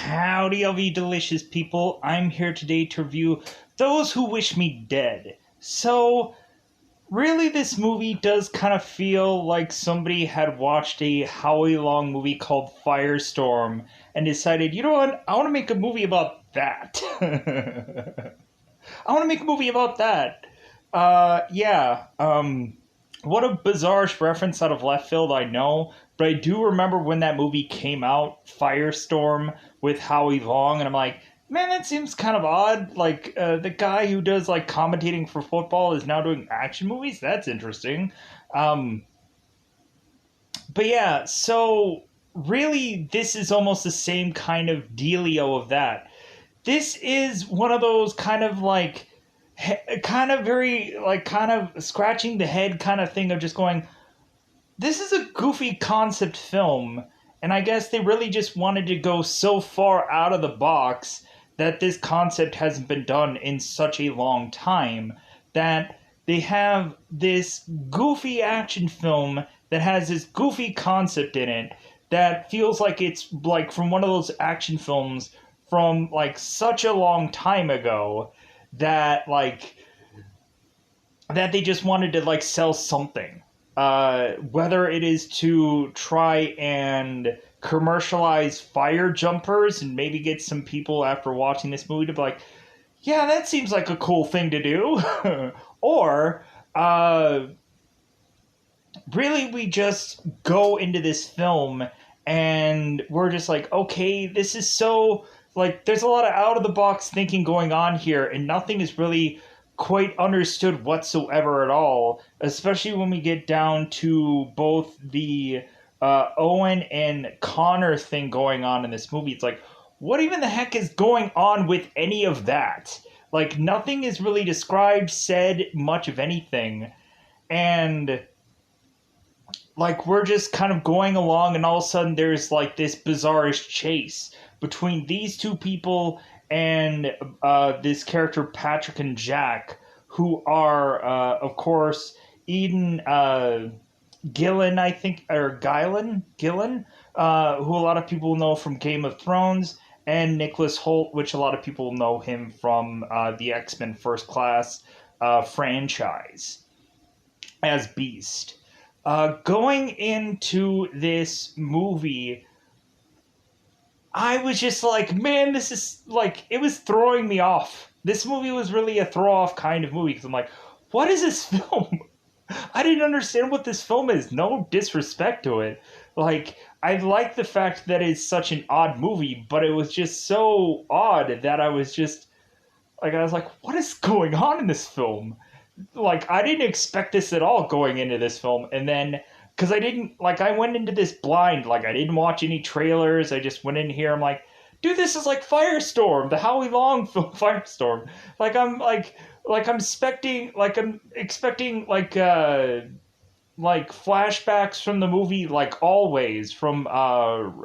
Howdy, all you delicious people. I'm here today to review Those Who Wish Me Dead. So, really, this movie does kind of feel like somebody had watched a Howie Long movie called Firestorm and decided, you know what, I want to make a movie about that. I want to make a movie about that. What a bizarre reference out of left field, I know, but I do remember when that movie came out, Firestorm with Howie Long, and I'm like, man, that seems kind of odd. Like, the guy who does, like, commentating for football is now doing action movies? That's interesting. Um, but yeah, so really, this is almost the same kind of dealio of that. This is one of those kind of like kind of very like kind of scratching the head kind of thing of just going, this is a goofy concept film, and I guess they really just wanted to go so far out of the box that this concept hasn't been done in such a long time that they have this goofy action film that has this goofy concept in it that feels like it's like from one of those action films from like such a long time ago that that they just wanted to like sell something, whether it is to try and commercialize fire jumpers and maybe get some people after watching this movie to be like, yeah, that seems like a cool thing to do. Or really we just go into this film and we're just like, okay, this is so like there's a lot of out of the box thinking going on here and nothing is really quite understood whatsoever at all, especially when we get down to both the Owen and Connor thing going on in this movie. It's like, what even the heck is going on with any of that? Like, nothing is really described, said, much of anything. And like we're just kind of going along and all of a sudden there's like this bizarrish chase between these two people and this character Patrick and Jack, who are of course Eden Gillen, I think, or Gillen, who a lot of people know from Game of Thrones, and Nicholas Holt, which a lot of people know him from the X-Men First Class franchise as Beast. Going into this movie, I was just like, man, this is like, it was throwing me off. This movie was really a throw off kind of movie because I'm like, what is this film? I didn't understand what this film is. No disrespect to it. Like, I like the fact that it's such an odd movie, but it was just so odd that I was just like, I was like, what is going on in this film? Like, I didn't expect this at all going into this film, and then because I didn't like, I went into this blind. Like, I didn't watch any trailers. I just went in here. I'm like, dude, this is like Firestorm, the Howie Long film, Firestorm. Like, I'm expecting like flashbacks from the movie, like Always from Robert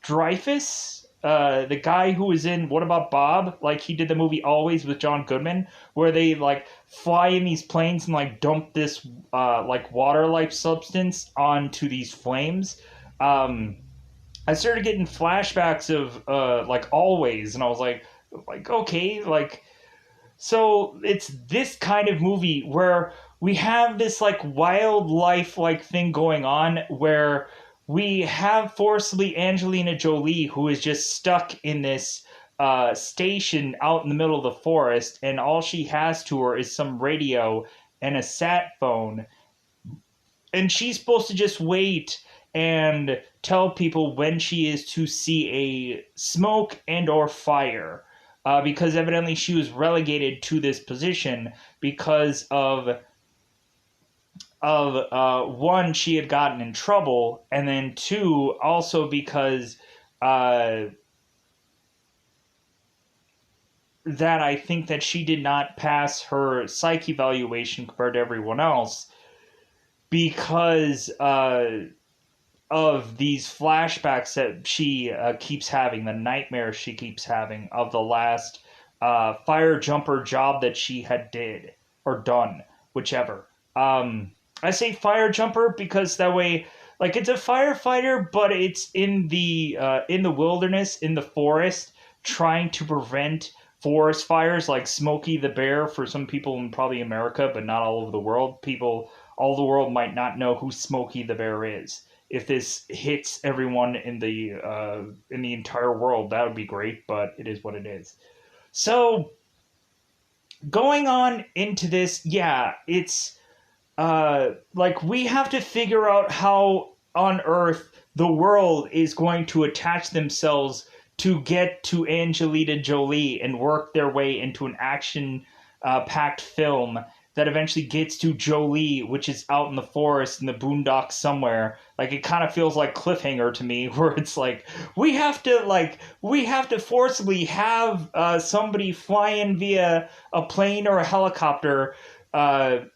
Dreyfuss, the guy who was in What About Bob? Like, he did the movie Always with John Goodman, where they like fly in these planes and like dump this like water-like substance onto these flames. Um, I started getting flashbacks of like Always, and I was like okay, like so it's this kind of movie where we have this like wildlife like thing going on where we have forcibly Angelina Jolie, who is just stuck in this station out in the middle of the forest, and all she has to her is some radio and a sat phone, and she's supposed to just wait and tell people when she is to see a smoke and or fire, because evidently she was relegated to this position because of one, she had gotten in trouble, and then two, also because uh, that I think that she did not pass her psych evaluation compared to everyone else because of these flashbacks that she keeps having, the nightmares she keeps having of the last fire jumper job that she had did or done, whichever. I say fire jumper because that way like it's a firefighter, but it's in the wilderness, in the forest, trying to prevent forest fires like Smokey the Bear for some people in probably America, but not all over the world. People all over the world might not know who Smokey the Bear is. If this hits everyone in the entire world, that would be great, but it is what it is. So going on into this, yeah, it's like we have to figure out how on earth the world is going to attach themselves to get to Angelina Jolie and work their way into an action packed film that eventually gets to Jolie, which is out in the forest in the boondocks somewhere. Like it kind of feels like Cliffhanger to me, where it's like we have to forcibly have somebody fly in via a plane or a helicopter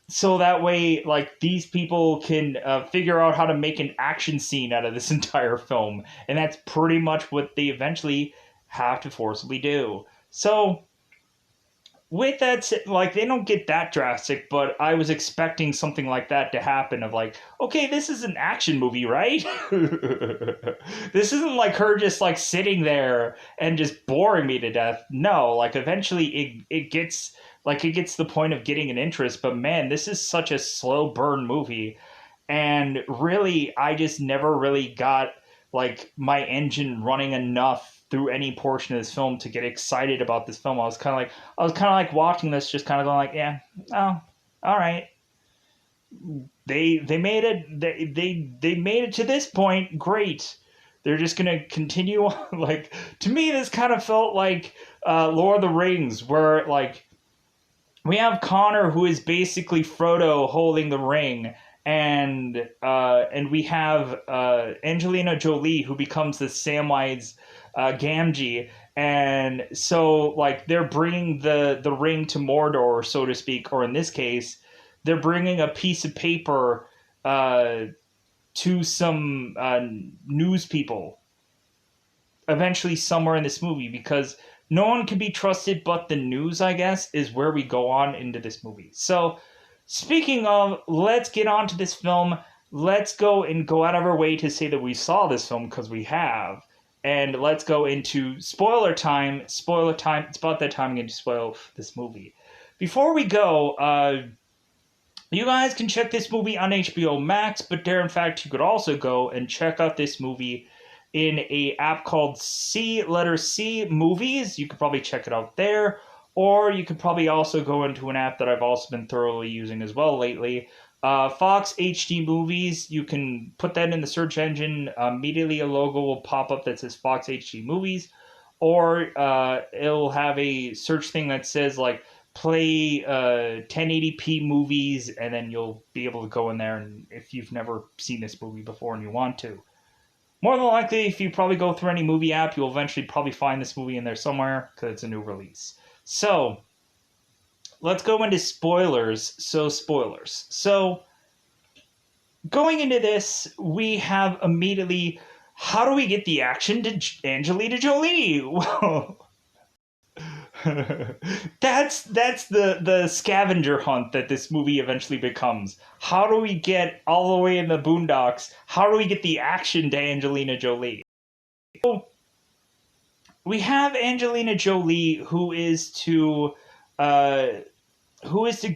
so that way, like these people can figure out how to make an action scene out of this entire film, and that's pretty much what they eventually have to forcibly do. So, with that, like they don't get that drastic, but I was expecting something like that to happen. Of like, okay, this is an action movie, right? This isn't like her just like sitting there and just boring me to death. No, like eventually it gets it gets to the point of getting an interest, but man, this is such a slow burn movie. And really, I just never really got like my engine running enough through any portion of this film to get excited about this film. I was kind of like watching this, just kind of going like, yeah, oh, all right. They made it. They made it to this point. Great. They're just gonna continue on. Like to me, this kind of felt like Lord of the Rings, where like we have Connor, who is basically Frodo holding the ring, and we have Angelina Jolie, who becomes the Samwise Gamgee, and so like they're bringing the ring to Mordor, so to speak, or in this case, they're bringing a piece of paper to some news people eventually somewhere in this movie, because no one can be trusted but the news, I guess, is where we go on into this movie. So, speaking of, let's get on to this film. Let's go out of our way to say that we saw this film, because we have. And let's go into spoiler time. Spoiler time. It's about that time I'm going to spoil this movie. Before we go, you guys can check this movie on HBO Max, but there, in fact, you could also go and check out this movie in a app called C Movies. You could probably check it out there, or you could probably also go into an app that I've also been thoroughly using as well lately, Fox HD Movies. You can put that in the search engine. Immediately, a logo will pop up that says Fox HD Movies, or it'll have a search thing that says like play 1080p movies, and then you'll be able to go in there. And if you've never seen this movie before and you want to, more than likely, if you probably go through any movie app, you'll eventually probably find this movie in there somewhere because it's a new release. So, let's go into spoilers. So, going into this, we have immediately, how do we get the action to Angelina Jolie? Well, that's the scavenger hunt that this movie eventually becomes. How do we get all the way in the boondocks? How do we get the action to Angelina Jolie? So we have Angelina Jolie, uh, who is to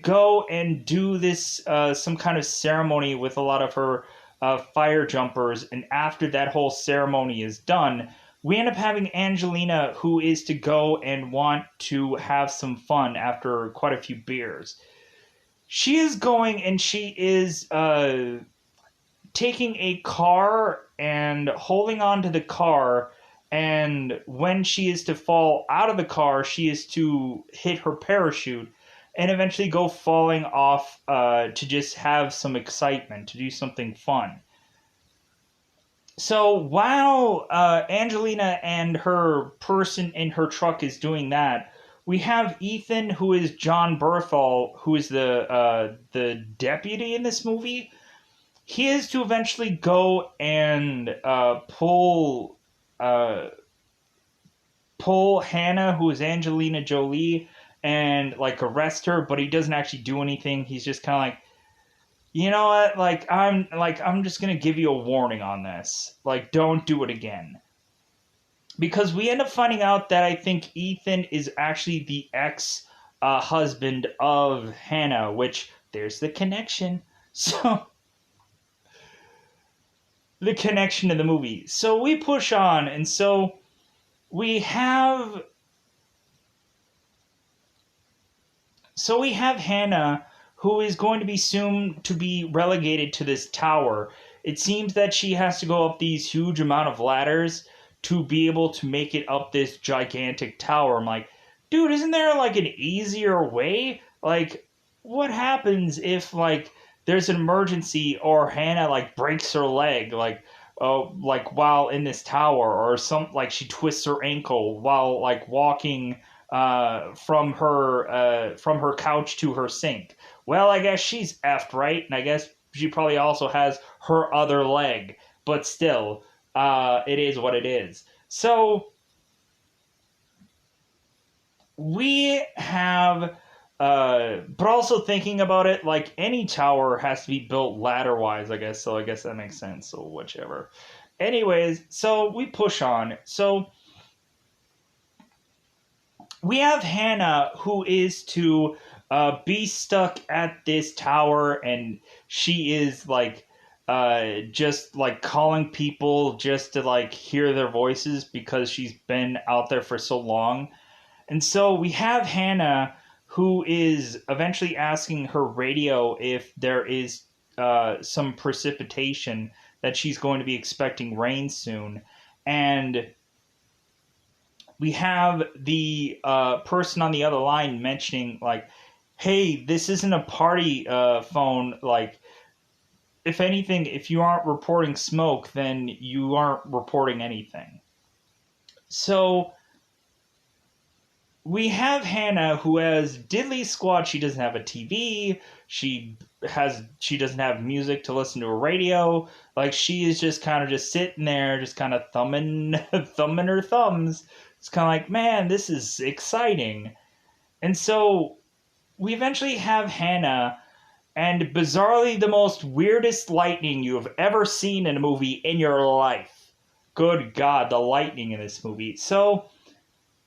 go and do this some kind of ceremony with a lot of her fire jumpers, and after that whole ceremony is done, we end up having Angelina, who is to go and want to have some fun after quite a few beers. She is going and she is taking a car and holding on to the car, and when she is to fall out of the car, she is to hit her parachute and eventually go falling off to just have some excitement, to do something fun. So while Angelina and her person in her truck is doing that, we have Ethan, who is John Berthal, who is the deputy in this movie. He is to eventually go and pull Hannah, who is Angelina Jolie, and like arrest her, but he doesn't actually do anything. He's just kind of like, you know what? I'm just gonna give you a warning on this. Like, don't do it again. Because we end up finding out that I think Ethan is actually the ex husband of Hannah, which there's the connection. So the connection to the movie. So we push on, and so we have we have Hannah, who is going to be soon to be relegated to this tower. It seems that she has to go up these huge amount of ladders to be able to make it up this gigantic tower. I'm like, dude, isn't there like an easier way? Like, what happens if like there's an emergency or Hannah like breaks her leg, like while in this tower, or some like she twists her ankle while like walking from her couch to her sink. Well, I guess she's effed, right? And I guess she probably also has her other leg, but still, it is what it is. So we have, but also thinking about it, like any tower has to be built ladder wise, I guess. So I guess that makes sense. So whichever. Anyways, so we push on. So we have Hannah, who is to be stuck at this tower, and she is like just like calling people just to like hear their voices because she's been out there for so long. And so we have Hannah, who is eventually asking her radio if there is some precipitation, that she's going to be expecting rain soon. And we have the person on the other line mentioning like, hey, this isn't a party phone. Like, if anything, if you aren't reporting smoke, then you aren't reporting anything. So we have Hannah, who has diddly squat. She doesn't have a TV. She doesn't have music to listen to a radio. Like, she is just kind of just sitting there, just kind of thumbing thumbing her thumbs. It's kind of like, man, this is exciting. And so we eventually have Hannah, and bizarrely the most weirdest lightning you have ever seen in a movie in your life. Good God, the lightning in this movie. So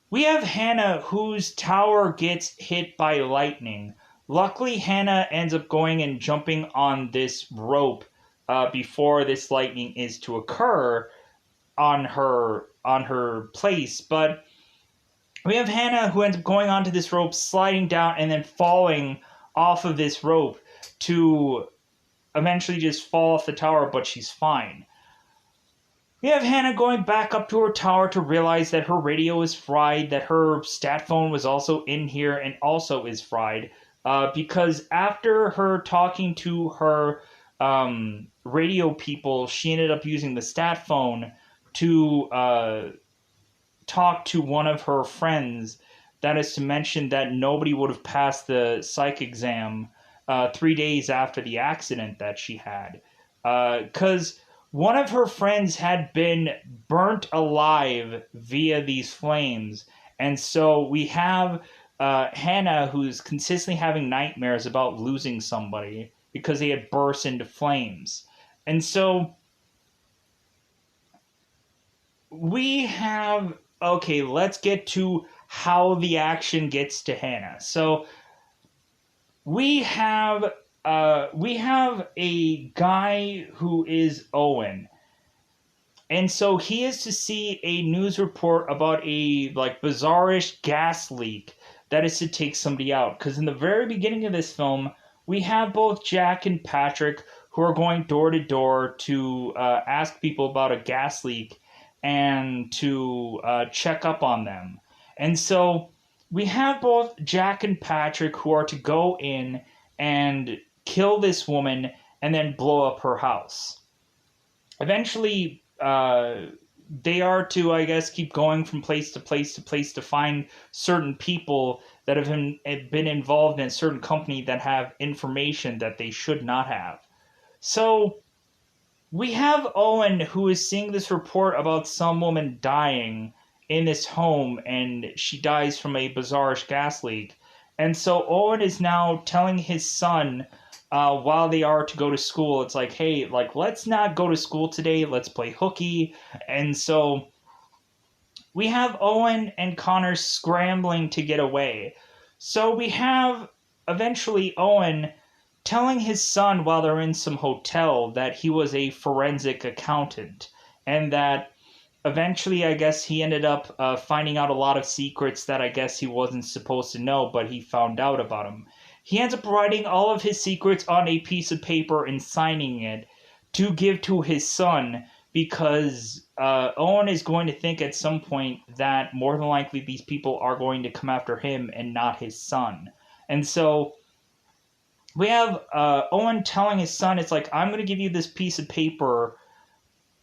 we have Hannah, whose tower gets hit by lightning. Luckily, Hannah ends up going and jumping on this rope before this lightning is to occur on her place. But we have Hannah, who ends up going onto this rope, sliding down, and then falling off of this rope to eventually just fall off the tower, but she's fine. We have Hannah going back up to her tower to realize that her radio is fried, that her stat phone was also in here and also is fried. Because after her talking to her radio people, she ended up using the stat phone to talk to one of her friends. That is to mention that nobody would have passed the psych exam 3 days after the accident that she had. Because one of her friends had been burnt alive via these flames. And so we have Hannah, who's consistently having nightmares about losing somebody because they had burst into flames. And so we have, okay, let's get to how the action gets to Hannah. So we have a guy who is Owen. And so he is to see a news report about a like bizarrish gas leak that is to take somebody out. Because in the very beginning of this film, we have both Jack and Patrick who are going door to door to ask people about a gas leak and to check up on them. And so we have both Jack and Patrick who are to go in and kill this woman and then blow up her house. Eventually, they are to, I guess, keep going from place to place to place to find certain people that have been involved in a certain company that have information that they should not have. So we have Owen, who is seeing this report about some woman dying in this home, and she dies from a bizarrish gas leak. And so Owen is now telling his son while they are to go to school, it's like, hey, like, let's not go to school today. Let's play hooky. And so we have Owen and Connor scrambling to get away. So we have eventually Owen telling his son while they're in some hotel that he was a forensic accountant, and that eventually, I guess, he ended up finding out a lot of secrets that I guess he wasn't supposed to know, but he found out about them. He ends up writing all of his secrets on a piece of paper and signing it to give to his son, because Owen is going to think at some point that more than likely these people are going to come after him and not his son. And so we have Owen telling his son, it's like, I'm going to give you this piece of paper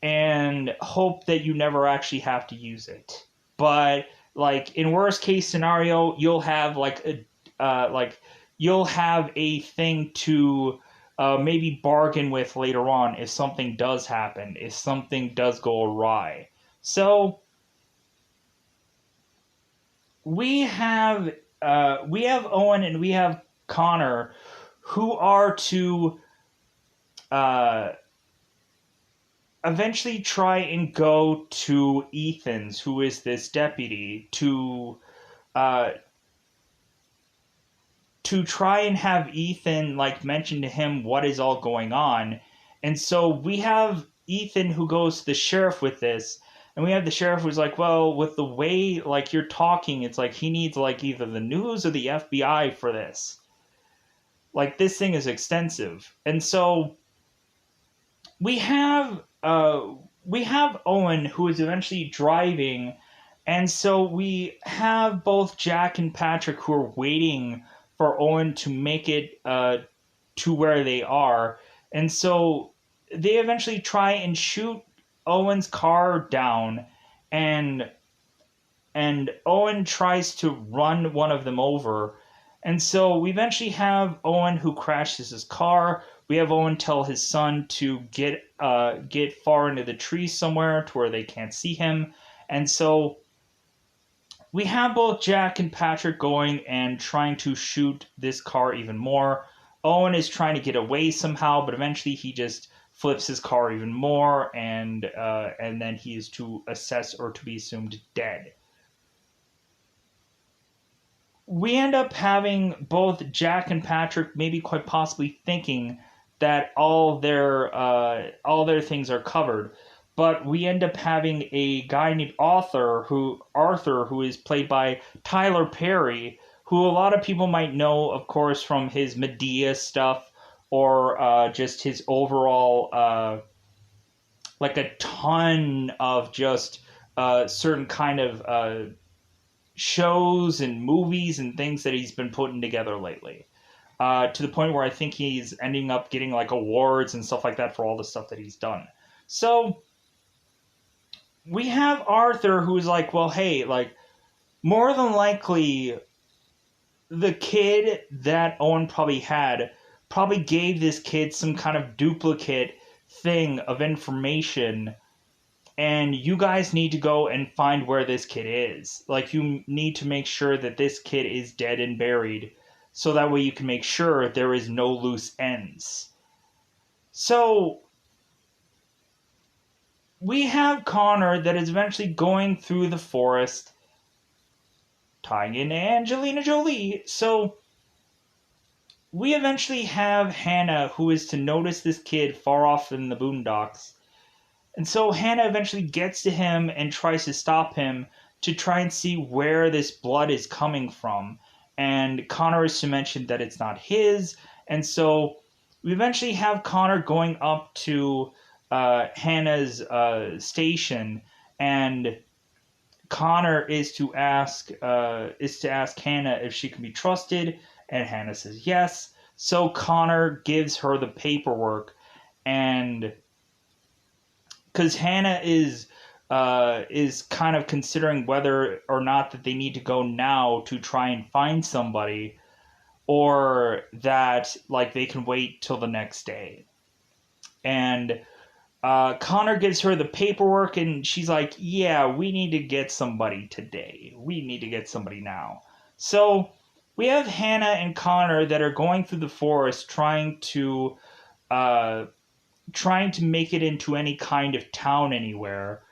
and hope that you never actually have to use it. But like, in worst case scenario, you'll have you'll have a thing to maybe bargain with later on if something does happen, if something does go awry. So we have Owen and we have Connor, who are to eventually try and go to Ethan's, who is this deputy, to try and have Ethan like mention to him what is all going on. And so we have Ethan who goes to the sheriff with this, and we have the sheriff who's like, well, with the way like you're talking, it's like he needs like either the news or the FBI for this. Like, this thing is extensive. And so we have Owen, who is eventually driving, and so we have both Jack and Patrick who are waiting for Owen to make it to where they are, and so they eventually try and shoot Owen's car down, and Owen tries to run one of them over. And so we eventually have Owen who crashes his car. We have Owen tell his son to get far into the trees somewhere to where they can't see him. And so we have both Jack and Patrick going and trying to shoot this car even more. Owen is trying to get away somehow, but eventually he just flips his car even more, and then he is to assess or to be assumed dead. We end up having both Jack and Patrick maybe quite possibly thinking that all their things are covered, but we end up having a guy named Arthur who is played by Tyler Perry, who a lot of people might know, of course, from his Medea stuff, or just his overall like a ton of just certain kind of shows and movies and things that he's been putting together lately. To the point where I think he's ending up getting like awards and stuff like that for all the stuff that he's done. So we have Arthur, who's like, well, hey, like, more than likely the kid that Owen probably had probably gave this kid some kind of duplicate thing of information, and you guys need to go and find where this kid is. Like, you need to make sure that this kid is dead and buried, so that way you can make sure there is no loose ends. So we have Connor that is eventually going through the forest, tying in Angelina Jolie. So we eventually have Hannah, who is to notice this kid far off in the boondocks. And so Hannah eventually gets to him and tries to stop him to try and see where this blood is coming from. And Connor is to mention that it's not his. And so we eventually have Connor going up to Hannah's station, and Connor is to ask Hannah if she can be trusted, and Hannah says yes. So Connor gives her the paperwork, and because Hannah is kind of considering whether or not that they need to go now to try and find somebody, or that like they can wait till the next day. And Connor gives her the paperwork, and she's like, yeah, we need to get somebody today. We need to get somebody now. So we have Hannah and Connor that are going through the forest uh, trying to make it into any kind of town anywhere.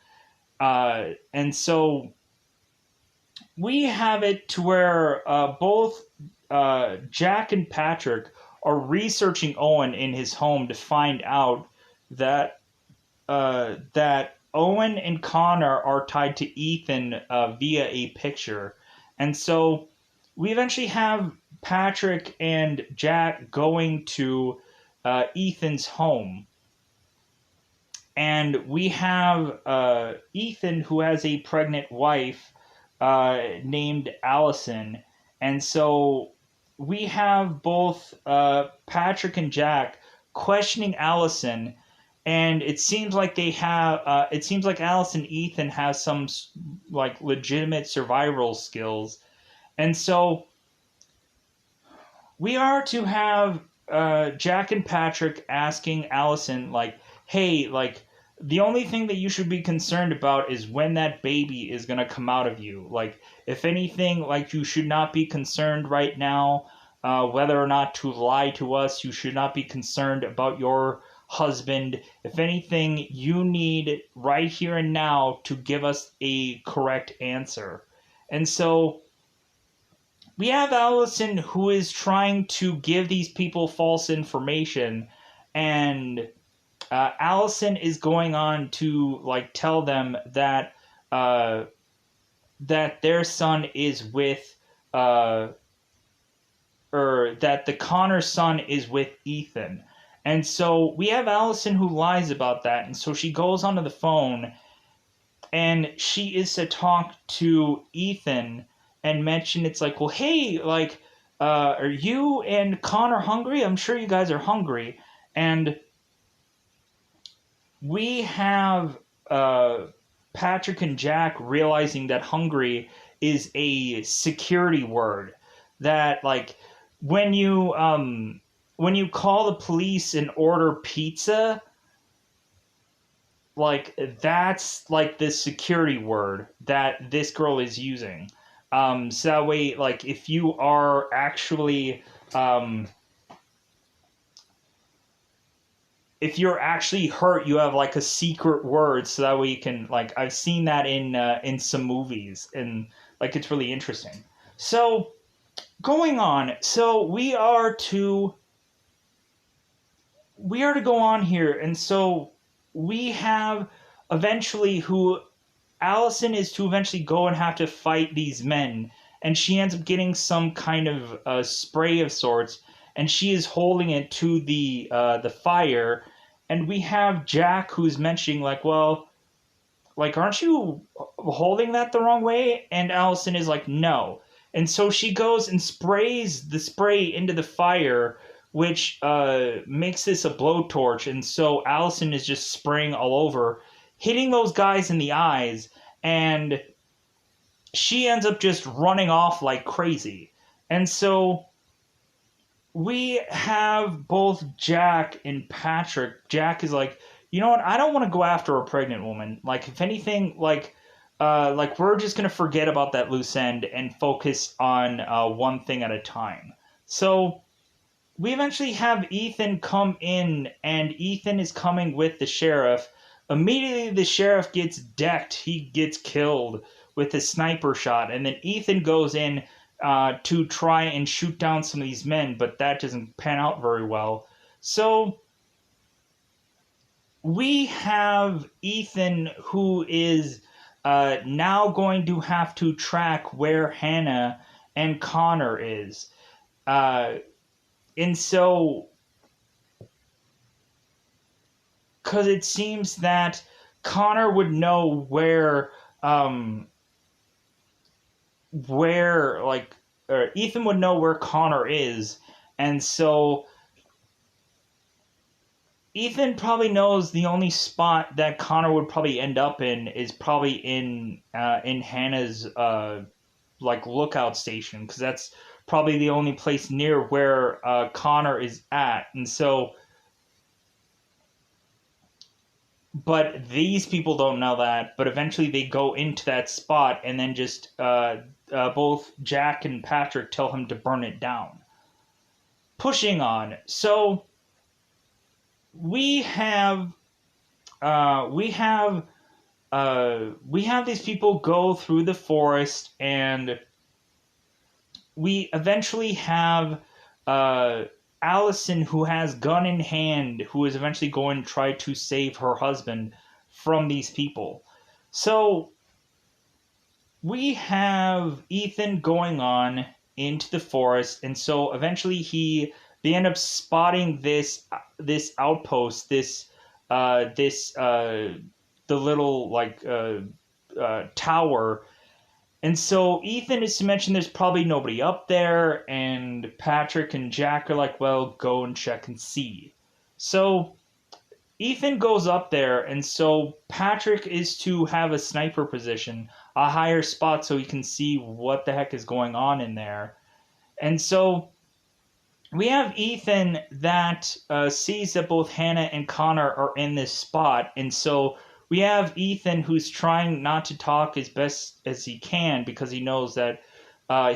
And so we have it to where both Jack and Patrick are researching Owen in his home to find out that that Owen and Connor are tied to Ethan via a picture. And so we eventually have Patrick and Jack going to Ethan's home. And we have Ethan, who has a pregnant wife named Allison. And so we have both Patrick and Jack questioning Allison, and it seems like they have. It seems like Alice and Ethan have some like legitimate survival skills, and so we are to have Jack and Patrick asking Allison like, "Hey, like." The only thing that you should be concerned about is when that baby is going to come out of you. Like, if anything, like, you should not be concerned right now whether or not to lie to us. You should not be concerned about your husband. If anything, you need right here and now to give us a correct answer. And so we have Allison who is trying to give these people false information, and Allison is going on to like tell them that uh, that their son is with or that the Connor son is with Ethan. And so we have Allison who lies about that, and so she goes onto the phone and she is to talk to Ethan and mention it's like, well, hey, like, are you and Connor hungry? I'm sure you guys are hungry. And we have Patrick and Jack realizing that hungry is a security word that like when you call the police and order pizza, like that's like the security word that this girl is using. So that way, like if you are actually if you're actually hurt, you have like a secret word, so that way you can like I've seen that in some movies, and like it's really interesting. So going on, so we are to go on here, and so we have eventually who Allison is to eventually go and have to fight these men, and she ends up getting some kind of spray of sorts, and she is holding it to the fire, and we have Jack who's mentioning like, well, like aren't you holding that the wrong way? And Allison is like, no, and so she goes and sprays the spray into the fire, which makes this a blowtorch, and so Allison is just spraying all over, hitting those guys in the eyes, and she ends up just running off like crazy. And so we have both Jack and Patrick. Jack is like, you know what? I don't want to go after a pregnant woman. Like, if anything, like we're just gonna forget about that loose end and focus on one thing at a time. So we eventually have Ethan come in, and Ethan is coming with the sheriff. Immediately, the sheriff gets decked. He gets killed with a sniper shot, and then Ethan goes in to try and shoot down some of these men, but that doesn't pan out very well. So we have Ethan who is now going to have to track where Hannah and Connor is. And so because it seems that Connor would know where like or Ethan would know where Connor is, and so Ethan probably knows the only spot that Connor would probably end up in is probably in Hannah's like lookout station, because that's probably the only place near where Connor is at, and so but these people don't know that, but eventually they go into that spot and then just both Jack and Patrick tell him to burn it down. Pushing on. So we have uh, we have we have these people go through the forest, and we eventually have uh, Allison, who has gun in hand, who is eventually going to try to save her husband from these people. So we have Ethan going on into the forest, and so eventually they end up spotting this outpost, this the little tower. And so Ethan is to mention there's probably nobody up there, and Patrick and Jack are like, well, go and check and see. So Ethan goes up there, and so Patrick is to have a sniper position, a higher spot, so he can see what the heck is going on in there. And so we have Ethan that sees that both Hannah and Connor are in this spot, and so we have Ethan who's trying not to talk as best as he can because he knows that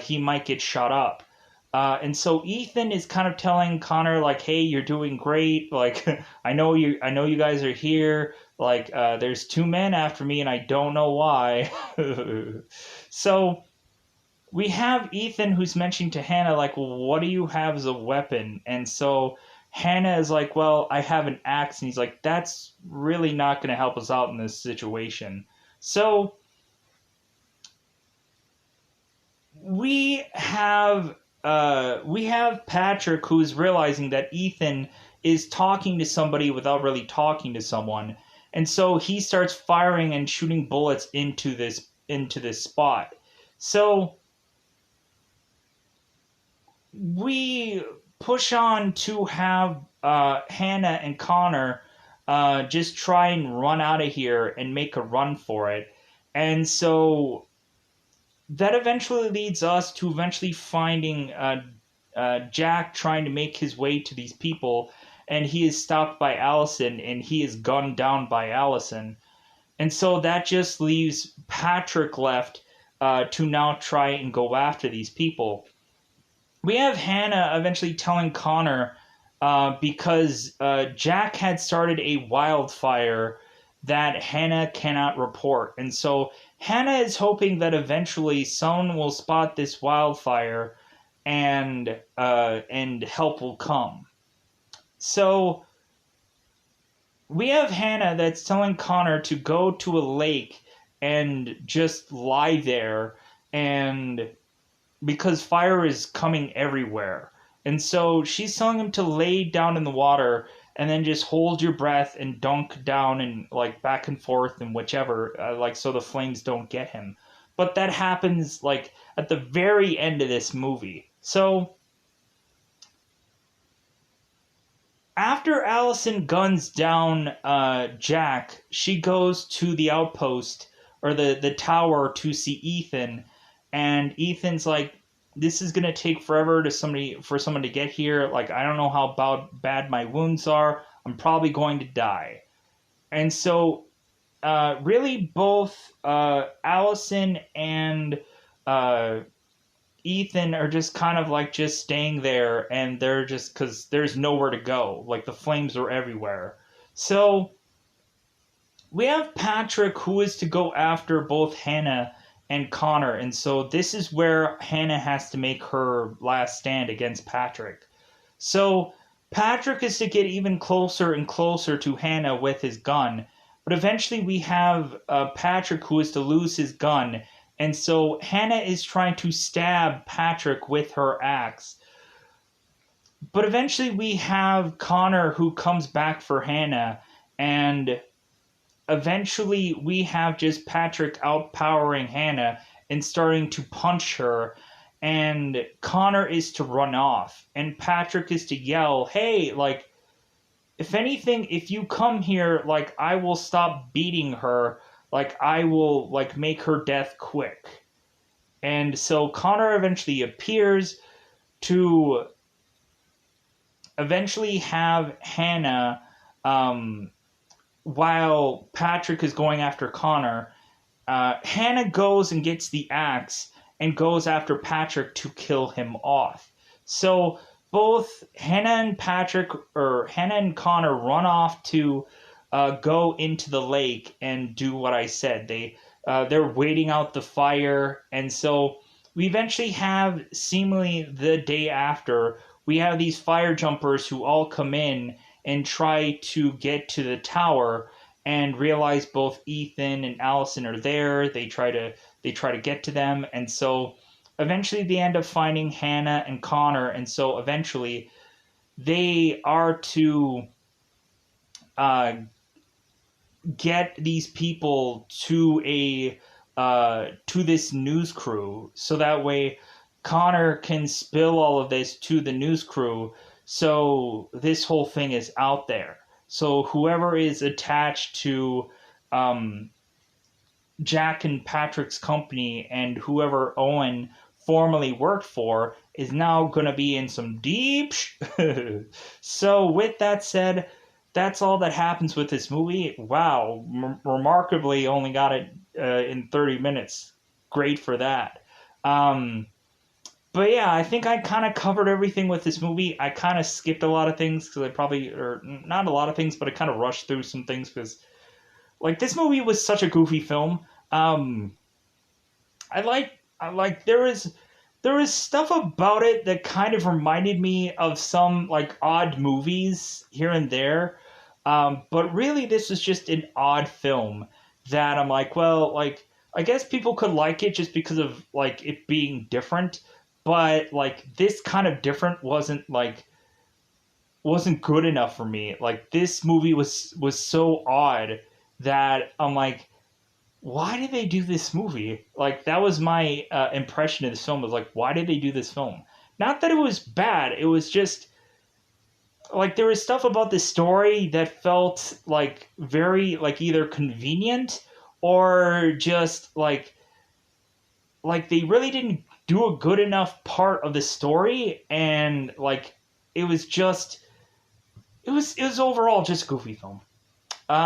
he might get shot up. And so Ethan is kind of telling Connor like, "Hey, you're doing great. Like, I know you guys are here. Like, there's two men after me, and I don't know why." So we have Ethan who's mentioning to Hannah like, well, "What do you have as a weapon?" And so Hannah is like, "Well, I have an axe," and he's like, "That's really not going to help us out in this situation." So we have Patrick who's realizing that Ethan is talking to somebody without really talking to someone, and so he starts firing and shooting bullets into this spot. So we push on to have Hannah and Connor just try and run out of here and make a run for it. And so that eventually leads us to eventually finding Jack trying to make his way to these people, and he is stopped by Allison, and he is gunned down by Allison. And so that just leaves Patrick left to now try and go after these people. We have Hannah eventually telling Connor because Jack had started a wildfire that Hannah cannot report. And so Hannah is hoping that eventually someone will spot this wildfire and help will come. So we have Hannah that's telling Connor to go to a lake and just lie there, and because fire is coming everywhere. And so she's telling him to lay down in the water and then just hold your breath and dunk down and like back and forth and whichever, like so the flames don't get him. But that happens like at the very end of this movie. So after Allison guns down Jack, she goes to the outpost or the tower to see Ethan, and Ethan's like, "This is gonna take forever for someone to get here. Like, I don't know how bad my wounds are. I'm probably going to die." And so, really, both Allison and uh, Ethan are just kind of like just staying there, and they're just because there's nowhere to go. Like the flames are everywhere. So we have Patrick who is to go after both Hannah and Connor, and so this is where Hannah has to make her last stand against Patrick. So Patrick is to get even closer and closer to Hannah with his gun, but eventually we have Patrick who is to lose his gun, and so Hannah is trying to stab Patrick with her axe. But eventually we have Connor who comes back for Hannah, and eventually we have just Patrick outpowering Hannah and starting to punch her, and Connor is to run off, and Patrick is to yell, "Hey, like, if anything, if you come here, like, I will stop beating her, like, I will, like, make her death quick." And so Connor eventually appears to eventually have Hannah, while Patrick is going after Connor, Hannah goes and gets the axe and goes after Patrick to kill him off. So both Hannah and Connor run off to go into the lake and do what I said. They're waiting out the fire, and so we eventually have, seemingly the day after, we have these fire jumpers who all come in and try to get to the tower and realize both Ethan and Allison are there. They try to get to them, and so eventually they end up finding Hannah and Connor, and so eventually they are to uh, get these people to this news crew, so that way Connor can spill all of this to the news crew, so this whole thing is out there. So whoever is attached to um, Jack and Patrick's company and whoever Owen formerly worked for is now going to be in some deep So with that said, that's all that happens with this movie. Wow, remarkably only got it in 30 minutes. Great for that. Um, but yeah, I think I kind of covered everything with this movie. I kind of skipped a lot of things because or not a lot of things, but I kind of rushed through some things because, like, this movie was such a goofy film. Um, I like there is stuff about it that kind of reminded me of some like odd movies here and there. But really, this is just an odd film that I'm like, well, like I guess people could like it just because of like it being different, but like this kind of different wasn't good enough for me. Like this movie was so odd that I'm like, why did they do this movie? Like that was my impression of this film, was like, why did they do this film? Not that it was bad, it was just like there was stuff about the story that felt like very like either convenient or just like they really didn't do a good enough part of the story, and like it was just it was overall just a goofy film.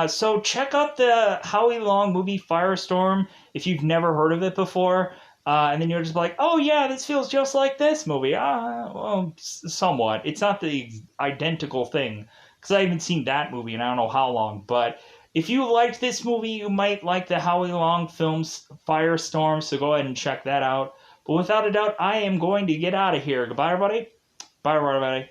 So check out the Howie Long movie Firestorm if you've never heard of it before. And then you're just like, oh yeah, this feels just like this movie. Well, somewhat. It's not the identical thing because I haven't seen that movie in I don't know how long. But if you liked this movie, you might like the Howie Long films Firestorm. So go ahead and check that out. But without a doubt, I am going to get out of here. Goodbye, everybody. Bye, everybody.